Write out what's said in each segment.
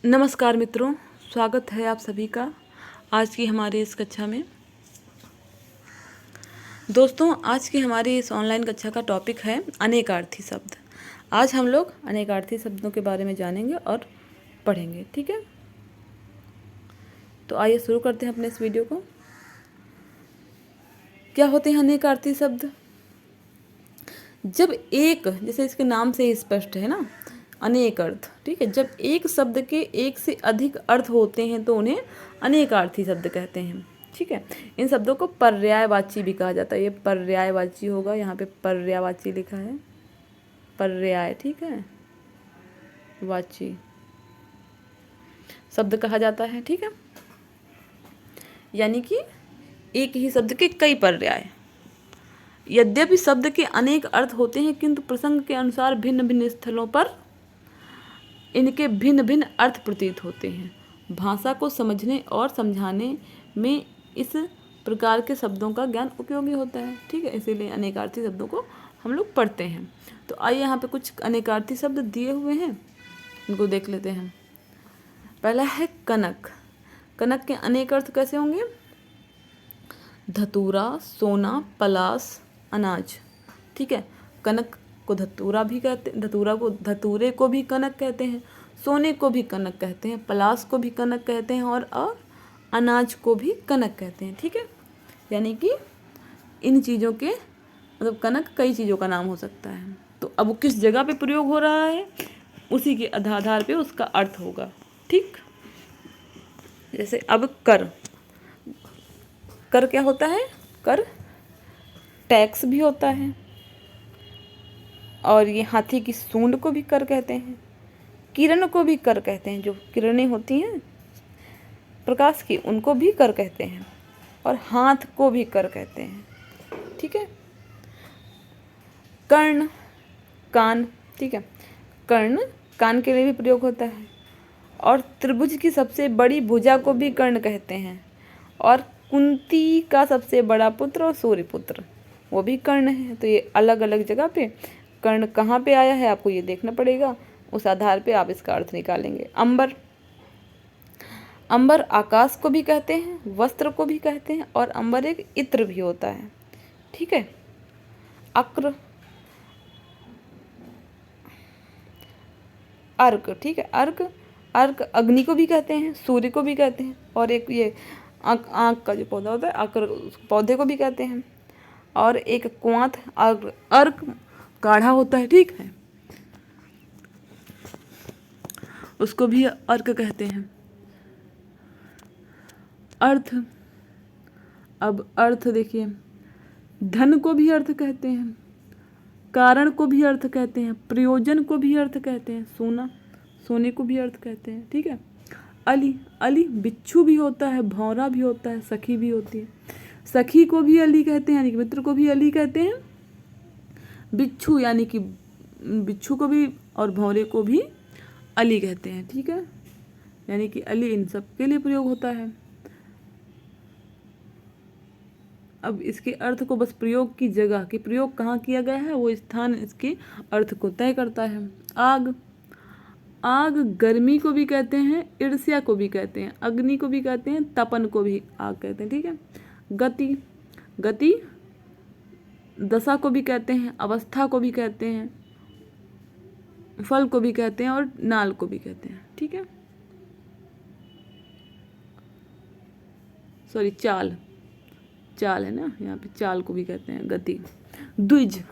नमस्कार मित्रों, स्वागत है आप सभी का आज की हमारी इस कक्षा में। दोस्तों, आज की हमारी इस ऑनलाइन कक्षा का टॉपिक है अनेकार्थी शब्द। आज हम लोग अनेकार्थी शब्दों के बारे में जानेंगे और पढ़ेंगे, ठीक है। तो आइए शुरू करते हैं अपने इस वीडियो को। क्या होते हैं अनेकार्थी शब्द? जब एक, जैसे इसके नाम से ही स्पष्ट है ना, अनेक अर्थ, ठीक है। जब एक शब्द के एक से अधिक अर्थ होते हैं तो उन्हें अनेकार्थी शब्द कहते हैं, ठीक है। इन शब्दों को पर्यायवाची भी कहा जाता है। ये पर्यायवाची होगा, यहाँ पे पर्यायवाची लिखा है, पर्याय, ठीक है, वाची शब्द कहा जाता है, ठीक है। यानी कि एक ही शब्द के कई पर्याय। यद्यपि शब्द के अनेक अर्थ होते हैं, किंतु प्रसंग के अनुसार भिन्न भिन्न स्थलों पर इनके भिन्न भिन्न अर्थ प्रतीत होते हैं। भाषा को समझने और समझाने में इस प्रकार के शब्दों का ज्ञान उपयोगी होता है, ठीक है। इसीलिए अनेकार्थी शब्दों को हम लोग पढ़ते हैं। तो आइए यहाँ पे कुछ अनेकार्थी शब्द दिए हुए हैं, इनको देख लेते हैं। पहला है कनक। कनक के अनेक अर्थ कैसे होंगे? धतूरा, सोना, पलाश, अनाज, ठीक है। कनक को धतूरा भी कहते हैं, धतूरे को भी कनक कहते हैं, सोने को भी कनक कहते हैं, पलाश को भी कनक कहते हैं और अनाज को भी कनक कहते हैं, ठीक है। यानी कि इन चीज़ों के मतलब कनक कई चीज़ों का नाम हो सकता है। तो अब वो किस जगह पे प्रयोग हो रहा है, उसी के आधार पे उसका अर्थ होगा, ठीक। जैसे अब कर। कर क्या होता है? कर टैक्स भी होता है, और ये हाथी की सूंड को भी कर कहते हैं। किरण को भी कर कहते हैं, जो किरणें होती हैं प्रकाश की, उनको भी कर कहते हैं। और हाथ को भी कर कहते हैं, ठीक है। कर्ण, कान, ठीक है। कर्ण कान के लिए भी प्रयोग होता है। और त्रिभुज की सबसे बड़ी भुजा को भी कर्ण कहते हैं। और कुंती का सबसे बड़ा पुत्र और सूर्यपुत्र, वो भी कर्ण है। तो ये अलग अलग जगह पे कर्ण कहाँ पे आया है आपको ये देखना पड़ेगा, उस आधार पे आप इसका अर्थ निकालेंगे। अंबर। अंबर आकाश को भी कहते हैं, वस्त्र को भी कहते हैं, और अंबर एक इत्र भी होता है, ठीक है। अक्र, अर्क, ठीक है। अर्क, अर्क अग्नि को भी कहते हैं, सूर्य को भी कहते हैं, और एक ये आँख का जो पौधा होता है अक्र, उस पौधे को भी कहते हैं। और एक क्वांथ, अर्क गाढ़ा होता है, ठीक है, उसको भी अर्क कहते हैं। अर्थ। अब अर्थ देखिए, धन को भी अर्थ कहते हैं, कारण को भी अर्थ कहते हैं, प्रयोजन को भी अर्थ कहते हैं, सोने को भी अर्थ कहते हैं, ठीक है। अली, अली बिच्छू भी होता है, भौरा भी होता है, सखी भी होती है। सखी को भी अली कहते हैं, यानी कि मित्र को भी अली कहते हैं। बिच्छू यानी कि बिच्छू को भी और भौरे को भी अली कहते हैं, ठीक है। यानी कि अली इन सब के लिए प्रयोग होता है। अब इसके अर्थ को बस प्रयोग की जगह कि प्रयोग कहाँ किया गया है, वो स्थान इसके अर्थ को तय करता है। आग। आग गर्मी को भी कहते हैं, ईर्ष्या को भी कहते हैं, अग्नि को भी कहते हैं, तपन को भी आग कहते हैं, ठीक है। गति। गति दशा को भी कहते हैं, अवस्था को भी कहते हैं, फल को भी कहते हैं, और नाल को भी कहते हैं, ठीक है। सॉरी, चाल, चाल है ना, यहाँ पे चाल को भी कहते हैं, गति। द्विज।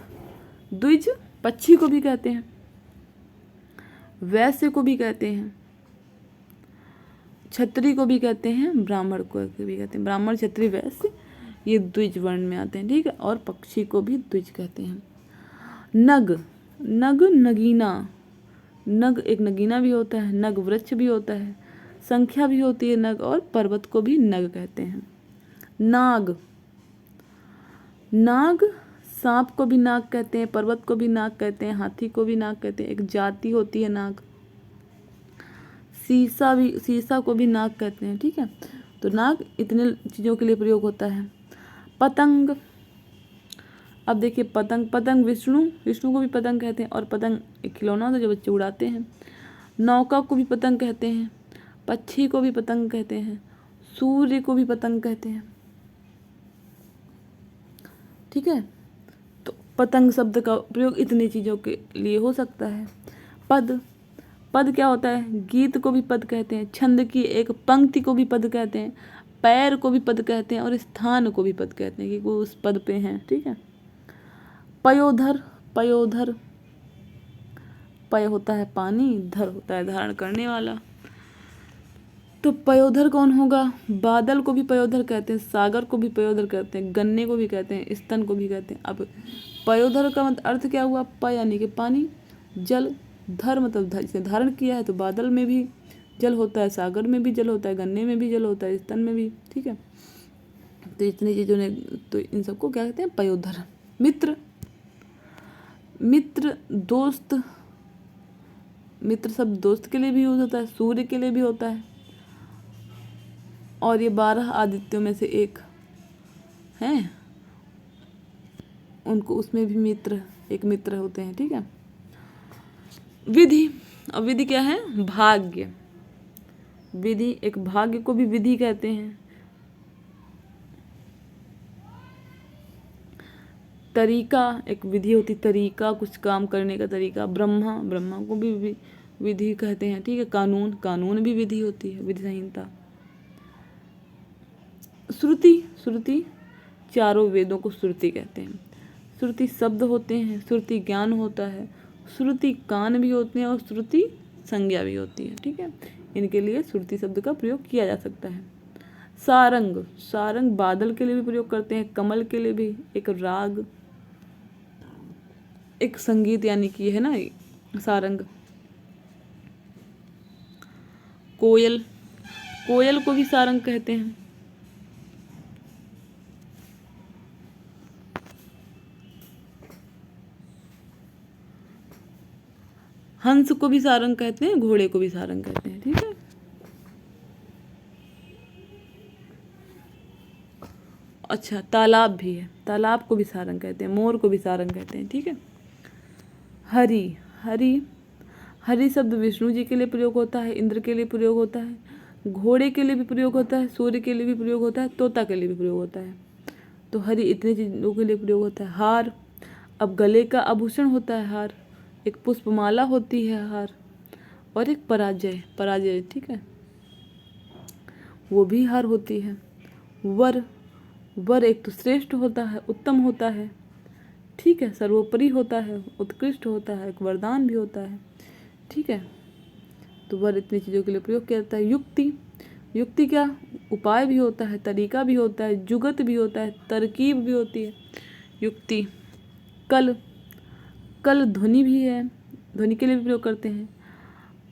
द्विज पक्षी को भी कहते हैं, वैश्य को भी कहते हैं, क्षत्रिय को भी कहते हैं, ब्राह्मण को भी कहते हैं। ब्राह्मण, क्षत्रिय, वैश्य ये द्विज वर्ण में आते हैं, ठीक है। और पक्षी को भी द्विज कहते हैं। नग। नग नगीना, नग एक नगीना भी होता है, नग वृक्ष भी होता है, संख्या भी होती है नग, और पर्वत को भी नग कहते हैं। नाग। नाग सांप को भी नाग कहते हैं, पर्वत को भी नाग कहते हैं, हाथी को भी नाग कहते हैं, एक जाति होती है नाग। सीसा को भी नाग कहते हैं, ठीक है। तो नाग इतने चीज़ों के लिए प्रयोग होता है। पतंग। अब देखिए पतंग विष्णु को भी पतंग कहते हैं, और पतंग एक खिलौना होता है जो बच्चे उड़ाते हैं। नौका को भी पतंग कहते हैं, पक्षी को भी पतंग कहते हैं, सूर्य को भी पतंग कहते हैं। ठीक है, तो पतंग शब्द का प्रयोग इतनी चीज़ों के लिए हो सकता है। पद, पद क्या होता है? गीत को भी पद कहते हैं, छंद की एक पंक्ति को भी पद कहते हैं, पैर को भी पद कहते हैं, और स्थान को भी पद कहते हैं कि वो उस पद पे हैं। ठीक है। पयोधर, पयोधर, पय होता है पानी, धर होता है धारण करने वाला। तो पयोधर कौन होगा? बादल को भी पयोधर कहते हैं, सागर को भी पयोधर कहते हैं, गन्ने को भी कहते हैं, स्तन को भी कहते हैं। अब पयोधर का मतलब अर्थ क्या हुआ? प यानी कि पानी, जल, धर मतलब जिसे धारण किया है, तो बादल में भी जल होता है, सागर में भी जल होता है, गन्ने में भी जल होता है, स्तन में भी। ठीक है, तो इतनी चीज़ों ने, तो इन सबको क्या कहते हैं? पयोधर। मित्र, मित्र, दोस्त, मित्र शब्द दोस्त के लिए भी यूज होता है, सूर्य के लिए भी होता है, और ये 12 आदित्यों में से एक हैं, उनको उसमें भी मित्र, एक मित्र होते हैं। ठीक है। विधि, और विधि क्या है? भाग्य। विधि, एक भाग्य को भी विधि कहते हैं। तरीका, एक विधि होती, तरीका कुछ काम करने का तरीका। ब्रह्मा, ब्रह्मा को भी विधि कहते हैं। ठीक है। कानून, कानून भी विधि होती है, विधि संहिता। श्रुति, श्रुति, चारों वेदों को श्रुति कहते हैं। श्रुति शब्द होते हैं, श्रुति ज्ञान होता है, श्रुति कान भी होते हैं, और श्रुति संज्ञा भी होती है। ठीक है, इनके लिए श्रुति शब्द का प्रयोग किया जा सकता है। सारंग, सारंग बादल के लिए भी प्रयोग करते हैं, कमल के लिए भी, एक राग, एक संगीत, यानी कि है ना सारंग। कोयल, कोयल को भी सारंग कहते हैं। हंस को भी सारंग कहते हैं, घोड़े को भी सारंग कहते हैं। ठीक है। अच्छा, तालाब भी है, तालाब को भी सारंग कहते हैं, मोर को भी सारंग कहते हैं। ठीक है। हरि, हरि, हरि शब्द विष्णु जी के लिए प्रयोग होता है, इंद्र के लिए प्रयोग होता है, घोड़े के लिए भी प्रयोग होता है, सूर्य के लिए भी प्रयोग होता है, तोता के लिए भी प्रयोग होता है। तो हरि इतने चीज़ों के लिए प्रयोग होता है। हार, अब गले का आभूषण होता है हार, एक पुष्पमाला होती है हार, और एक पराजय, पराजय, ठीक है, वो भी हार होती है। वर, वर एक तो श्रेष्ठ होता है, उत्तम होता है, ठीक है, सर्वोपरि होता है, उत्कृष्ट होता है, एक वरदान भी होता है। ठीक है, तो वर इतनी चीज़ों के लिए प्रयोग किया जाता है। युक्ति, युक्ति क्या? उपाय भी होता है, तरीका भी होता है, जुगत भी होता है, तरकीब भी होती है युक्ति। कल, कल ध्वनि भी है, ध्वनि के लिए भी प्रयोग करते हैं।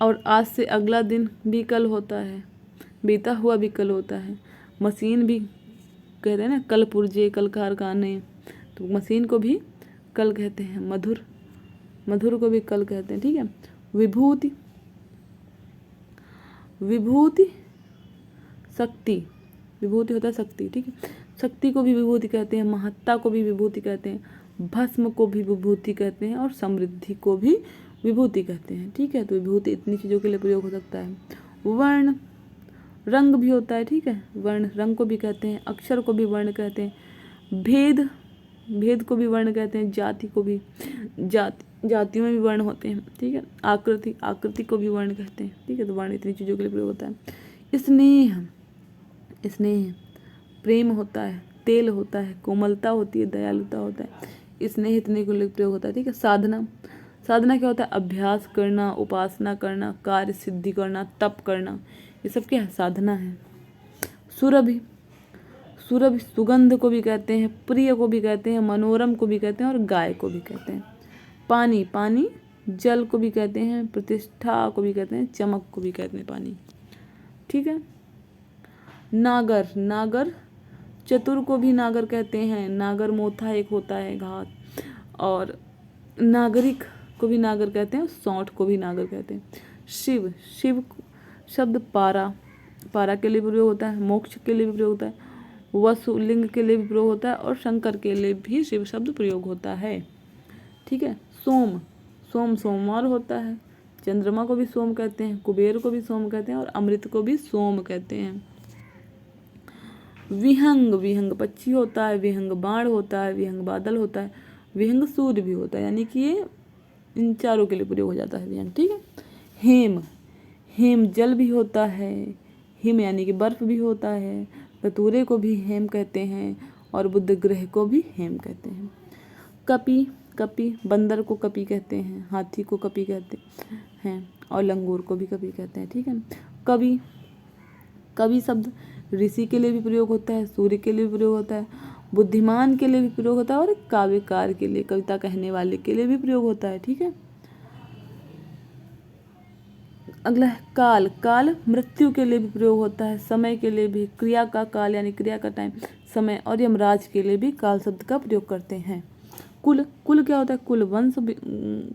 और आज से अगला दिन भी कल होता है, बीता हुआ भी कल होता है। मशीन भी कहते हैं ना, कल पुर्जे, कल कारखाने, तो मशीन को भी कल कहते हैं। मधुर, मधुर को भी कल कहते हैं। ठीक है। विभूति, विभूति शक्ति, विभूति होता है शक्ति। ठीक है, शक्ति को भी विभूति कहते हैं, महत्ता को भी विभूति कहते हैं, भस्म को भी विभूति कहते हैं, और समृद्धि को भी विभूति कहते हैं। ठीक है, तो विभूति इतनी चीज़ों के लिए प्रयोग हो सकता है। वर्ण, रंग भी होता है। ठीक है, वर्ण, रंग को भी कहते हैं, अक्षर को भी वर्ण कहते हैं। भेद, भेद को भी वर्ण कहते हैं। जाति को भी, जातियों में भी वर्ण होते हैं। ठीक है। आकृति, आकृति को भी वर्ण कहते हैं। ठीक है, तो वर्ण इतनी चीज़ों के लिए प्रयोग होता है। स्नेह, स्नेह प्रेम होता है, तेल होता है, कोमलता होती है, दयालुता होता है, स्नेह इतने के लिए प्रयोग होता है। ठीक है। साधना, साधना क्या होता है? अभ्यास करना, उपासना करना, कार्य सिद्धि करना, तप करना, ये सब क्या है? साधना है। सुरभि, सुरभि सुगंध को भी कहते हैं, प्रिय को भी कहते हैं, मनोरम को भी कहते हैं, और गाय को भी कहते हैं। पानी, पानी जल को भी कहते हैं, प्रतिष्ठा को भी कहते हैं, चमक को भी कहते हैं पानी। ठीक है। नागर, नागर चतुर को भी नागर कहते हैं। नागर मोथा एक होता है घात, और नागरिक को भी नागर कहते हैं, सौंठ को भी नागर कहते हैं। शिव, शिव शब्द पारा, पारा के लिए प्रयोग होता है, मोक्ष के लिए भी प्रयोग होता है, वसुलिंग के लिए भी प्रयोग होता है, और शंकर के लिए भी शिव शब्द प्रयोग होता है। ठीक है। सोम, सोम सोमवार होता है, चंद्रमा को भी सोम कहते हैं, कुबेर को भी सोम कहते हैं और अमृत को भी सोम कहते हैं। विहंग, विहंग पक्षी होता है, विहंग बाण होता है, विहंग बादल होता है, विहंग सूर्य भी होता है, यानी कि ये इन चारों के लिए प्रयोग हो जाता है विहंग, ठीक है। हेम, हेम जल भी होता है, हिम यानी कि बर्फ भी होता है, कतूरे को भी हेम कहते हैं और बुध ग्रह को भी हेम कहते हैं। कपि, कपि बंदर को कपि कहते हैं, हाथी को कपि कहते हैं और लंगूर को भी कपि कहते हैं, ठीक है। कवि, कवि शब्द ऋषि के लिए भी प्रयोग होता है, सूर्य के लिए भी प्रयोग होता है, बुद्धिमान के लिए भी प्रयोग होता है और काव्यकार के लिए, कविता कहने वाले के लिए भी प्रयोग होता है, ठीक है। अगला है काल, काल मृत्यु के लिए भी प्रयोग होता है, समय के लिए भी, क्रिया का काल यानी क्रिया का टाइम, समय और यमराज के लिए भी काल शब्द का प्रयोग करते हैं। कुल, कुल क्या होता है? कुल वंश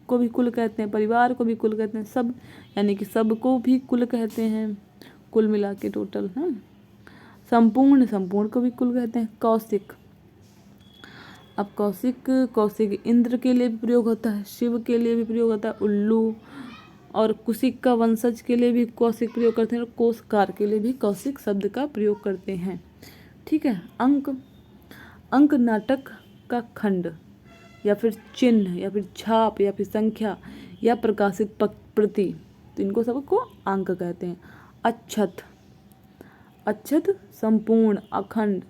को भी कुल कहते हैं, परिवार को भी कुल कहते हैं, सब यानी कि सब को भी कुल कहते हैं, कुल मिला के टोटल है। संपूर्ण, संपूर्ण को भी कुल कहते हैं। कौशिक, अब कौशिक, कौशिक इंद्र के लिए भी प्रयोग होता है, शिव के लिए भी प्रयोग होता है, उल्लू और कुशिक का वंशज के लिए भी कौशिक प्रयोग करते हैं और कोशकार के लिए भी कौशिक शब्द का प्रयोग करते हैं, ठीक है। अंक, अंक नाटक का खंड या फिर चिन्ह या फिर छाप या फिर संख्या या प्रकाशित प्रति, तो इनको सबको अंक कहते हैं। अक्षत, अक्षत संपूर्ण अखंड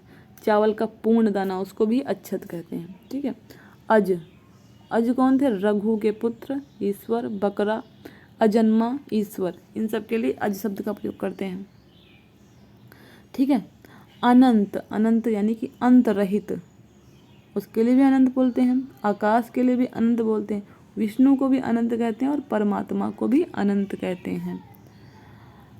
चावल का पूर्ण दाना, उसको भी अक्षत कहते हैं, ठीक है। अज, अज कौन थे? रघु के पुत्र, ईश्वर, बकरा, अजन्मा, ईश्वर, इन सब के लिए अज शब्द का प्रयोग करते हैं, ठीक है। अनंत, अनंत यानी कि अंत रहित, उसके लिए भी अनंत बोलते हैं। आकाश के लिए भी अनंत बोलते हैं, विष्णु को भी अनंत कहते हैं और परमात्मा को भी अनंत कहते हैं।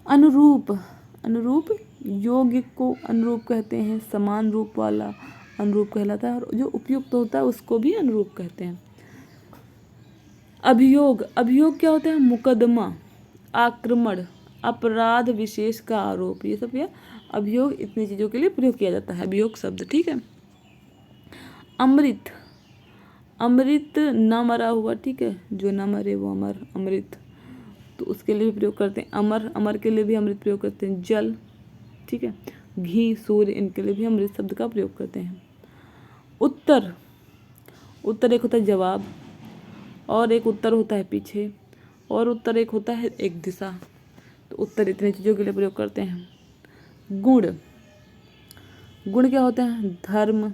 अनुरूप, अनुरूप योग्य को अनुरूप कहते हैं, समान रूप वाला अनुरूप कहलाता है और जो उपयुक्त होता है उसको भी अनुरूप कहते हैं। अभियोग, अभियोग क्या होता है? मुकदमा, आक्रमण, अपराध विशेष का आरोप, ये सब क्या अभियोग, इतनी चीज़ों के लिए प्रयोग किया जाता है अभियोग शब्द, ठीक है। अमृत, अमृत न मरा हुआ, ठीक है, जो न मरे वो अमर, अमृत, तो उसके लिए भी प्रयोग करते हैं। अमर, अमर के लिए भी अमृत प्रयोग करते हैं। जल, ठीक है, घी, सूर्य, इनके लिए भी अमृत शब्द का प्रयोग करते हैं। उत्तर, उत्तर एक होता है जवाब और एक उत्तर होता है पीछे और उत्तर एक होता है एक दिशा, तो उत्तर इतनी चीज़ों के लिए प्रयोग करते हैं। गुण, गुण क्या होते हैं? धर्म,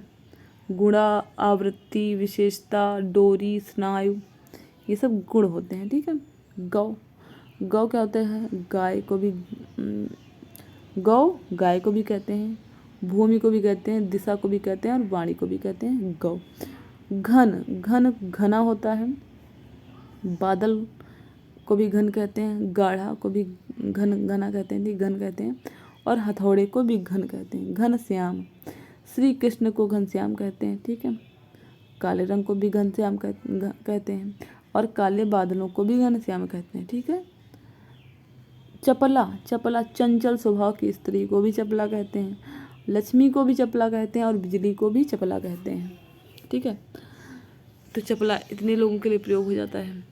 गुणा, आवृत्ति, विशेषता, डोरी, स्नायु, ये सब गुण होते हैं, ठीक है। गौ, गौ क्या होता है? गाय को भी, गौ गाय को भी कहते हैं, भूमि को भी कहते हैं, दिशा को भी कहते हैं और वाणी को भी कहते हैं गौ। घन, घन घना होता है, बादल को भी घन कहते हैं, गाढ़ा को भी घन, घना कहते हैं, घन कहते हैं और हथौड़े को भी घन कहते हैं। घन श्याम, श्री कृष्ण को घनश्याम कहते हैं, ठीक है। काले रंग को भी घनश्याम कहते हैं और काले बादलों को भी घनश्याम कहते हैं, ठीक है। चपला, चपला चंचल स्वभाव की स्त्री को भी चपला कहते हैं, लक्ष्मी को भी चपला कहते हैं और बिजली को भी चपला कहते हैं, ठीक है। तो चपला इतने लोगों के लिए प्रयोग हो जाता है।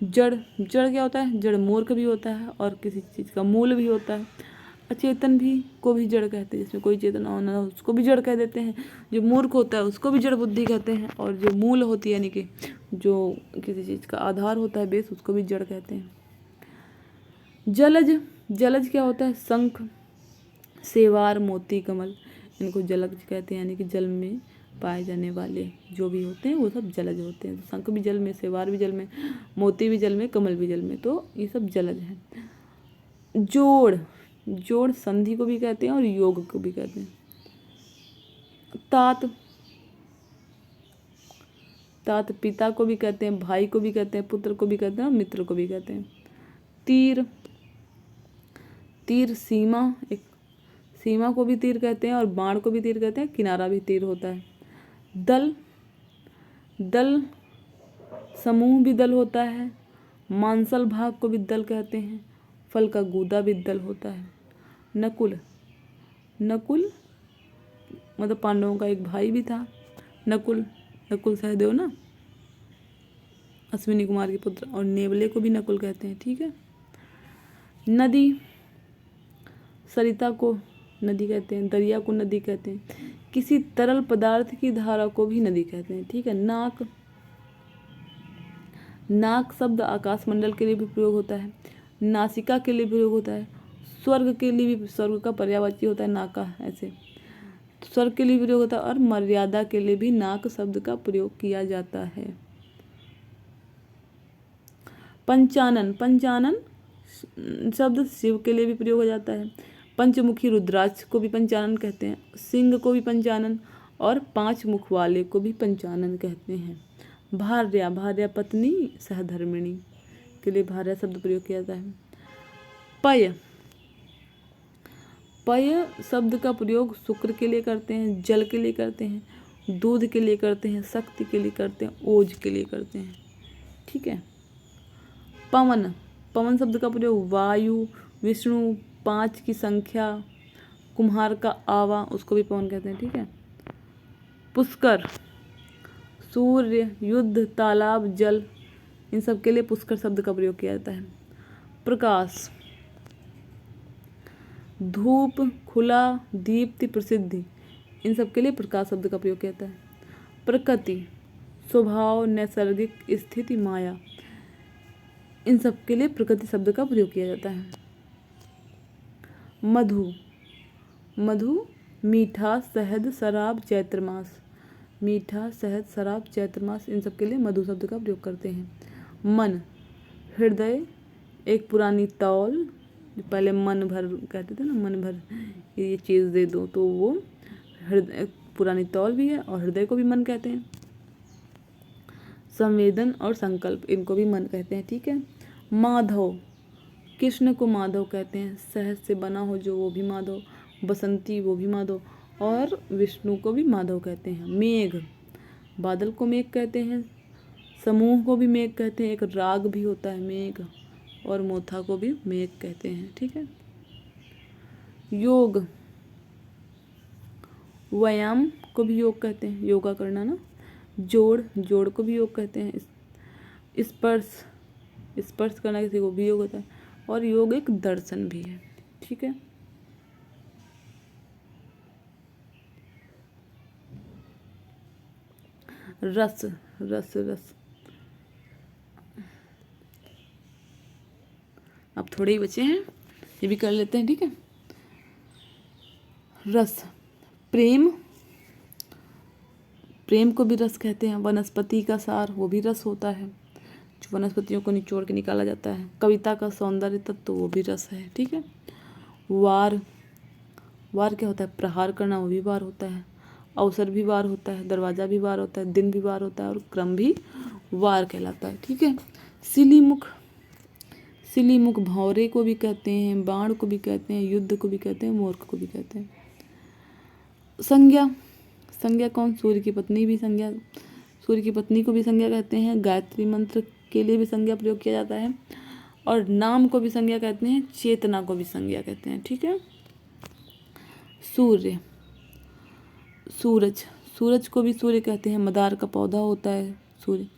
जड़, जड़ क्या होता है? जड़ मूर्ख भी होता है और किसी चीज़ का मूल भी होता है। अचेतन भी को भी जड़ कहते हैं, जिसमें कोई चेतना होना हो उसको भी जड़ कह देते हैं। जो मूर्ख होता है उसको भी जड़ बुद्धि कहते हैं और जो मूल होती है यानी कि जो किसी चीज़ का आधार होता है, बेस, उसको भी जड़ कहते हैं। जलज, जलज क्या होता है? शंख, सेवार, मोती, कमल, इनको जलज कहते हैं, यानी कि जल में पाए जाने वाले जो भी होते हैं वो सब जलज होते हैं। शंख भी जल में, सेवार भी जल में, मोती भी जल में, कमल भी जल में, तो ये सब जलज हैं। जोड़, जोड़ संधि को भी कहते हैं और योग को भी कहते हैं। तात, तात पिता को भी कहते हैं, भाई को भी कहते हैं, पुत्र को भी कहते हैं और मित्र को भी कहते हैं। तीर, तीर सीमा, एक सीमा को भी तीर कहते हैं और बाण को भी तीर कहते हैं, किनारा भी तीर होता है। दल, दल समूह भी दल होता है, मांसल भाग को भी दल कहते हैं, फल का गूदा भी दल होता है। नकुल, नकुल मतलब पांडवों का एक भाई भी था नकुल, नकुल सहदेव ना, अश्विनी कुमार के पुत्र, और नेवले को भी नकुल कहते हैं। ठीक है। नदी, सरिता को नदी कहते हैं, दरिया को नदी कहते हैं, किसी तरल पदार्थ की धारा को भी नदी कहते हैं। ठीक है। नाक, नाक शब्द आकाशमंडल के लिए भी प्रयोग होता है, नासिका के लिए प्रयोग होता है, स्वर्ग के लिए भी, स्वर्ग का पर्यायवाची होता है नाका, ऐसे स्वर्ग के लिए भी प्रयोग होता है, और मर्यादा के लिए भी नाक शब्द का प्रयोग किया जाता है। पंचानन, पंचानन शब्द शिव के लिए भी प्रयोग हो जाता है। पंचमुखी रुद्राक्ष को भी पंचानन कहते हैं, सिंह को भी पंचानन, और 5 मुख वाले को भी पंचानन कहते हैं। भार्या, भार्या पत्नी, सहधर्मिणी के लिए भार्या शब्द प्रयोग किया जाता है। पय, पय शब्द का प्रयोग शुक्र के लिए करते हैं, जल के लिए करते हैं, दूध के लिए करते हैं, शक्ति के लिए करते हैं, ओज के लिए करते हैं। ठीक है। पवन, पवन शब्द का प्रयोग वायु, विष्णु, 5 की संख्या, कुम्हार का आवा, उसको भी पवन कहते हैं। ठीक है। पुष्कर, सूर्य, युद्ध, तालाब, जल, इन सब के लिए पुष्कर शब्द का प्रयोग किया जाता है। प्रकाश, धूप, खुला, दीप्ति, प्रसिद्धि, इन सब के लिए प्रकाश शब्द का प्रयोग किया जाता है। प्रकृति, स्वभाव, नैसर्गिक स्थिति, माया, इन सब के लिए प्रकृति शब्द का प्रयोग किया जाता है। मधु, मधु मीठा, शहद, शराब, चैत्र मास, मीठा, शहद, शराब, चैत्र मास, इन सब के लिए मधु शब्द का प्रयोग करते हैं। मन, हृदय, एक पुरानी तौल, पहले मन भर कहते थे ना, मन भर ये चीज़ दे दो, तो वो हृदय पुरानी तौल भी है, और हृदय को भी मन कहते हैं। संवेदन और संकल्प, इनको भी मन कहते हैं। ठीक है। माधव, कृष्ण को माधव कहते हैं, शहद से बना हो जो, वो भी माधव, बसंती वो भी माधव, और विष्णु को भी माधव कहते हैं। मेघ, बादल को मेघ कहते हैं, समूह को भी मेघ कहते हैं, एक राग भी होता है मेघ, और मोथा को भी मेघ कहते हैं। ठीक है। योग, व्यायाम को भी योग कहते हैं, योगा करना ना। जोड़, जोड़ को भी योग कहते हैं। स्पर्श, स्पर्श करना किसी को भी योग होता है, और योग एक दर्शन भी है। ठीक है। रस, रस, रस, अब थोड़े ही बचे हैं, ये भी कर लेते हैं। ठीक है। रस, प्रेम, प्रेम को भी रस कहते हैं। वनस्पति का सार, वो भी रस होता है, जो वनस्पतियों को निचोड़ के निकाला जाता है। कविता का सौंदर्य तत्व, वो भी रस है। ठीक है। वार, वार क्या होता है? प्रहार करना, वो भी वार होता है। अवसर भी वार होता है, दरवाजा भी वार होता है, दिन भी वार होता है, और क्रम भी वार कहलाता है। ठीक है। सिलीमुख, सिलीमुख भौरे को भी कहते हैं, बाण को भी कहते हैं, युद्ध को भी कहते हैं, मूर्ख को भी कहते हैं। संज्ञा, संज्ञा कौन? सूर्य की पत्नी भी संज्ञा, सूर्य की पत्नी को भी संज्ञा कहते हैं। गायत्री मंत्र के लिए भी संज्ञा प्रयोग किया जाता है, और नाम को भी संज्ञा कहते हैं, चेतना को भी संज्ञा कहते हैं। ठीक है। सूर्य, सूरज, सूरज को भी सूर्य कहते हैं, मदार का पौधा होता है सूर्य,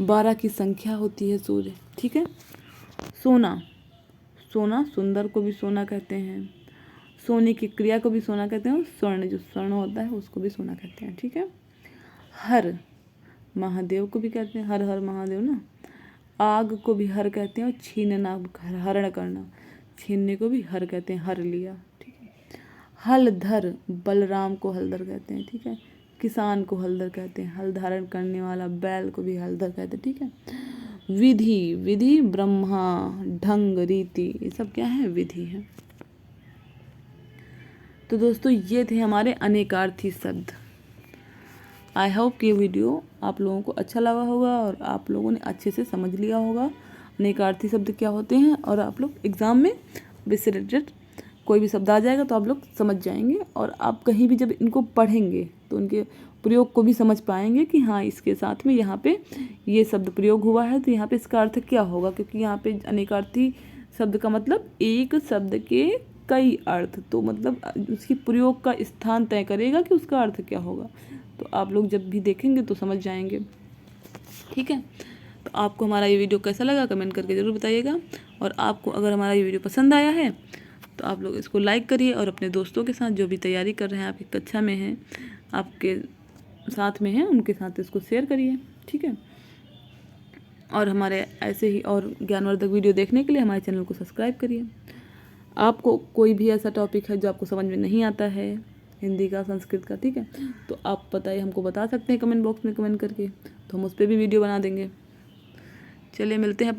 12 की संख्या होती है सूर्य। ठीक है। सोना, सोना, सुंदर को भी सोना कहते हैं, सोने की क्रिया को भी सोना कहते हैं, और स्वर्ण, जो स्वर्ण होता है उसको भी सोना कहते हैं। ठीक है। हर, महादेव को भी कहते हैं, हर हर महादेव ना। आग को भी हर कहते हैं, और छीनना, हरण करना, छीनने को भी हर कहते हैं, हर लिया। ठीक है। हलधर, बलराम को हलधर कहते हैं। ठीक है। किसान को हलधर कहते हैं, हल धारण करने वाला बैल को भी हलधर कहते हैं। ठीक है। विधि, विधि ब्रह्मा, ढंग, रीति, ये सब क्या है? विधि है। तो दोस्तों ये थे हमारे अनेकार्थी शब्द। आई होप कि ये वीडियो आप लोगों को अच्छा लगा होगा, और आप लोगों ने अच्छे से समझ लिया होगा अनेकार्थी शब्द क्या होते हैं, और आप लोग एग्ज़ाम में इससे रिलेटेड कोई भी शब्द आ जाएगा तो आप लोग समझ जाएंगे, और आप कहीं भी जब इनको पढ़ेंगे तो उनके प्रयोग को भी समझ पाएंगे कि हाँ इसके साथ में यहाँ पे ये शब्द प्रयोग हुआ है, तो यहाँ पे इसका अर्थ क्या होगा, क्योंकि यहाँ पे अनेकार्थी शब्द का मतलब एक शब्द के कई अर्थ, तो मतलब उसकी प्रयोग का स्थान तय करेगा कि उसका अर्थ क्या होगा। तो आप लोग जब भी देखेंगे तो समझ जाएंगे। ठीक है। तो आपको हमारा ये वीडियो कैसा लगा कमेंट करके ज़रूर बताइएगा। और आपको अगर हमारा ये वीडियो पसंद आया है तो आप लोग इसको लाइक करिए और अपने दोस्तों के साथ जो भी तैयारी कर रहे हैं, आपकी कक्षा में हैं, आपके साथ में हैं, उनके साथ इसको शेयर करिए, ठीक है। और हमारे ऐसे ही और ज्ञानवर्धक वीडियो देखने के लिए हमारे चैनल को सब्सक्राइब करिए। आपको कोई भी ऐसा टॉपिक है जो आपको समझ में नहीं आता है, हिंदी का, संस्कृत का, ठीक है, तो आप बताइए, हमको बता सकते हैं कमेंट बॉक्स में कमेंट करके, तो हम उस पर भी वीडियो बना देंगे। चलिए मिलते हैं अपने